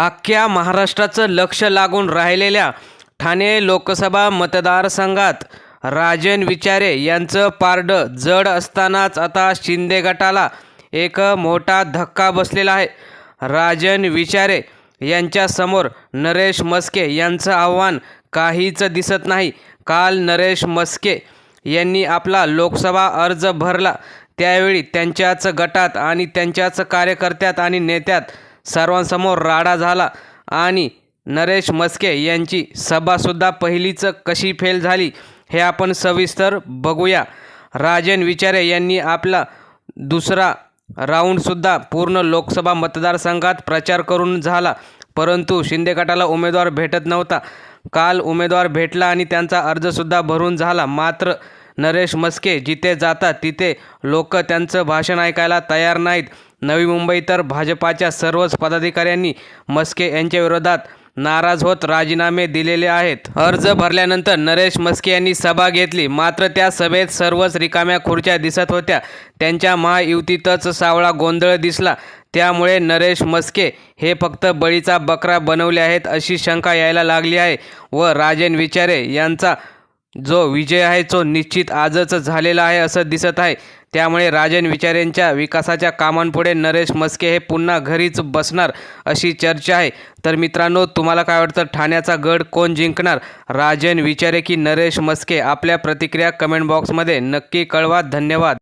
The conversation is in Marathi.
अख्ख्या महाराष्ट्राचं लक्ष लागून राहिलेल्या ठाणे लोकसभा मतदारसंघात राजन विचारे यांचं पारडं जड असतानाच आता शिंदे गटाला एक मोठा धक्का बसलेला आहे। राजन विचारे यांच्यासमोर नरेश म्हस्के यांचं आव्हान काहीच दिसत नाही। काल नरेश म्हस्के यांनी आपला लोकसभा अर्ज भरला, त्यावेळी त्यांच्याच गटात आणि त्यांच्याच कार्यकर्त्यात आणि नेत्यात सर्वांसमोर राडा झाला आणि नरेश म्हस्के यांची सभासुद्धा पहिलीच कशी फेल झाली हे आपण सविस्तर बघूया। राजन विचारे यांनी आपला दुसरा राऊंडसुद्धा पूर्ण लोकसभा मतदारसंघात प्रचार करून झाला, परंतु शिंदे गटाला उमेदवार भेटत नव्हता। काल उमेदवार भेटला आणि त्यांचा अर्जसुद्धा भरून झाला, मात्र नरेश म्हस्के जिथे जातात तिथे लोक त्यांचं भाषण ऐकायला तयार नाहीत। नवी मुंबई तर भाजपाच्या सर्वच पदाधिकाऱ्यांनी म्हस्के यांच्या विरोधात नाराज होत राजीनामे दिलेले आहेत। अर्ज भरल्यानंतर नरेश म्हस्के यांनी सभा घेतली, मात्र त्या सभेत सर्वच रिकाम्या खुर्च्या दिसत होत्या। त्यांच्या महायुतीतच सावळा गोंधळ दिसला, त्यामुळे नरेश म्हस्के हे फक्त बळीचा बकरा बनवले आहेत अशी शंका यायला लागली आहे व राजन विचारे यांचा जो विजय आहे तो निश्चित आजच झालेला आहे असं दिसत आहे। त्यामुळे राजन विचारेंच्या विकासाच्या कामांपुढे नरेश म्हस्के हे पुन्हा घरीच बसणार अशी चर्चा आहे। तर मित्रांनो, तुम्हाला काय वाटतं, ठाण्याचा गड कोण जिंकणार, राजन विचारे की नरेश म्हस्के? आपल्या प्रतिक्रिया कमेंट बॉक्समध्ये नक्की कळवा। धन्यवाद।